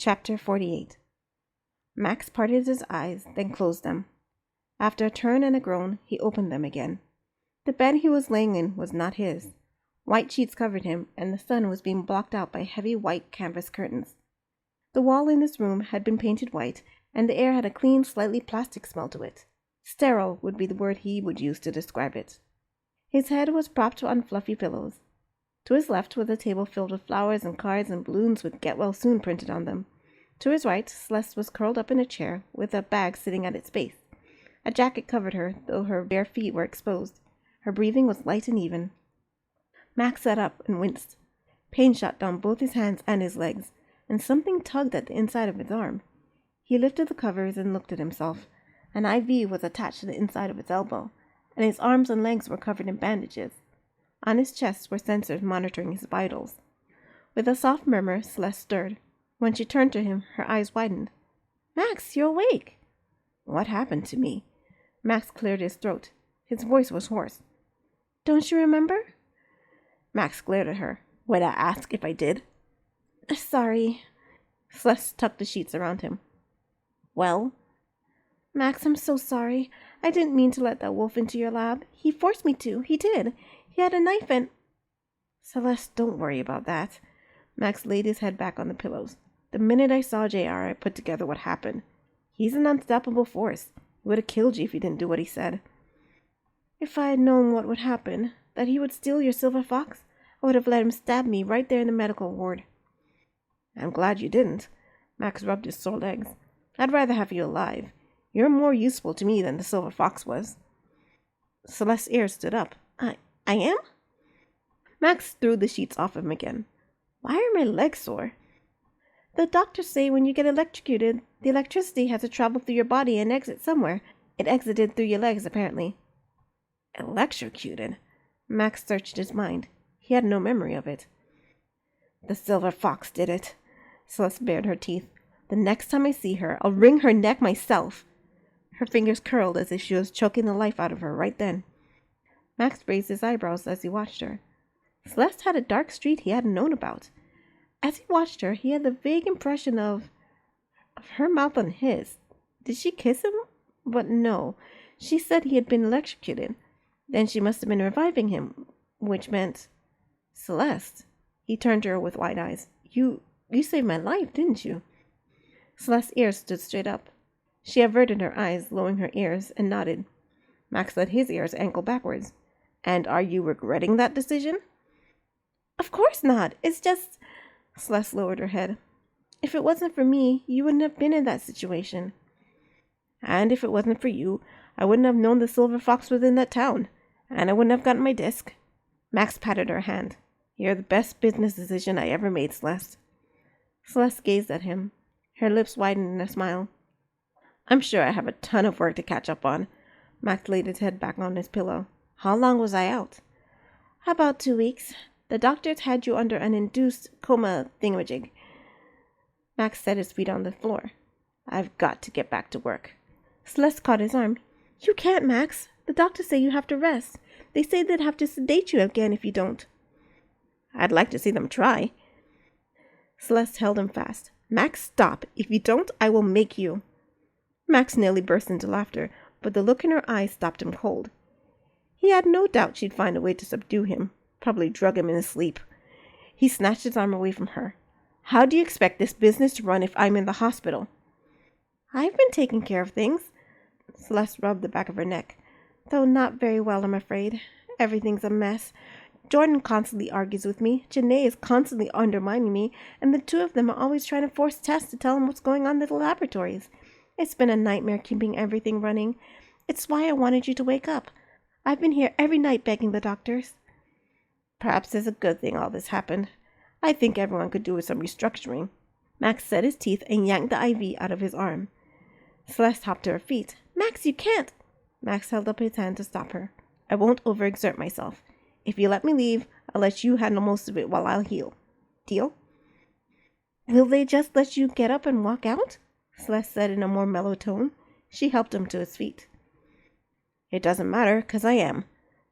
Chapter 48. Max parted his eyes, then closed them. After a turn and a groan, he opened them again. The bed he was laying in was not his. White sheets covered him, and the sun was being blocked out by heavy white canvas curtains. The wall in his room had been painted white, and the air had a clean, slightly plastic smell to it. Sterile would be the word he would use to describe it. His head was propped on fluffy pillows. To his left was a table filled with flowers and cards and balloons with "Get Well Soon" printed on them. To his right, Celeste was curled up in a chair, with a bag sitting at its base. A jacket covered her, though her bare feet were exposed. Her breathing was light and even. Max sat up and winced. Pain shot down both his hands and his legs, and something tugged at the inside of his arm. He lifted the covers and looked at himself. An IV was attached to the inside of his elbow, and his arms and legs were covered in bandages. On his chest were sensors monitoring his vitals. With a soft murmur, Celeste stirred. When she turned to him, her eyes widened. "Max, you're awake!" "What happened to me?" Max cleared his throat. His voice was hoarse. "Don't you remember?" Max glared at her. "Would I ask if I did?" "Sorry." Celeste tucked the sheets around him. "Well?" "Max, I'm so sorry. I didn't mean to let that wolf into your lab. He forced me to. He did. He had a knife and—" "Celeste, don't worry about that." Max laid his head back on the pillows. "The minute I saw JR, I put together what happened. He's an unstoppable force. He would have killed you if you didn't do what he said." "If I had known what would happen, that he would steal your silver fox, I would have let him stab me right there in the medical ward." "I'm glad you didn't." Max rubbed his sore legs. "I'd rather have you alive. You're more useful to me than the silver fox was." Celeste's ears stood up. I am?" Max threw the sheets off him again. "Why are my legs sore?" "The doctors say when you get electrocuted, the electricity has to travel through your body and exit somewhere. It exited through your legs, apparently." "Electrocuted?" Max searched his mind. He had no memory of it. "The silver fox did it." Celeste bared her teeth. "The next time I see her, I'll wring her neck myself." Her fingers curled as if she was choking the life out of her right then. Max raised his eyebrows as he watched her. Celeste had a dark streak he hadn't known about. As he watched her, he had the vague impression of her mouth on his. Did she kiss him? But no. She said he had been electrocuted. Then she must have been reviving him, which meant... "Celeste." He turned to her with wide eyes. You saved my life, didn't you?" Celeste's ears stood straight up. She averted her eyes, lowering her ears, and nodded. Max let his ears ankle backwards. "And are you regretting that decision?" "Of course not. It's just..." Celeste lowered her head. "If it wasn't for me, you wouldn't have been in that situation." "And if it wasn't for you, I wouldn't have known the silver fox was in that town. And I wouldn't have gotten my disc." Max patted her hand. "You're the best business decision I ever made, Celeste." Celeste gazed at him. Her lips widened in a smile. "I'm sure I have a ton of work to catch up on." Max laid his head back on his pillow. "How long was I out?" "About 2 weeks. The doctors had you under an induced coma thingamajig." Max set his feet on the floor. "I've got to get back to work." Celeste caught his arm. "You can't, Max. The doctors say you have to rest. They say they'd have to sedate you again if you don't." "I'd like to see them try." Celeste held him fast. "Max, stop. If you don't, I will make you." Max nearly burst into laughter, but the look in her eyes stopped him cold. He had no doubt she'd find a way to subdue him, probably drug him in his sleep. He snatched his arm away from her. "How do you expect this business to run if I'm in the hospital?" "I've been taking care of things." Celeste rubbed the back of her neck. "Though not very well, I'm afraid. Everything's a mess. Jordan constantly argues with me. Janae is constantly undermining me, and the two of them are always trying to force Tess to tell him what's going on in the laboratories. It's been a nightmare keeping everything running. It's why I wanted you to wake up. I've been here every night begging the doctors." "Perhaps it's a good thing all this happened. I think everyone could do with some restructuring." Max set his teeth and yanked the IV out of his arm. Celeste hopped to her feet. "Max, you can't." Max held up his hand to stop her. "I won't overexert myself. If you let me leave, I'll let you handle most of it while I'll heal. Deal?" "Will they just let you get up and walk out?" Celeste said in a more mellow tone. She helped him to his feet. "It doesn't matter, 'cause I am."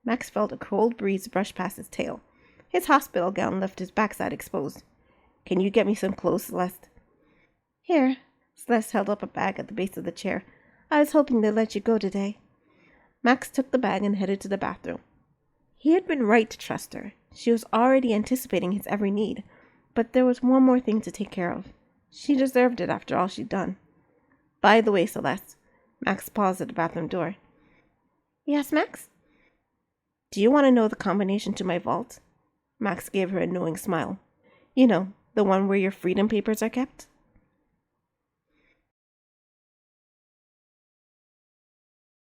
Max felt a cold breeze brush past his tail. His hospital gown left his backside exposed. "Can you get me some clothes, Celeste?" Here. Celeste held up a bag at the base of the chair. I was hoping they'd let you go today. Max took the bag and headed to the bathroom. He had been right to trust her. She was already anticipating his every need, but there was one more thing to take care of. She deserved it after all she'd done. By the way, Celeste, Max paused at the bathroom door. Yes, Max? Do you want to know the combination to my vault? Max gave her a knowing smile. You know, the one where your freedom papers are kept?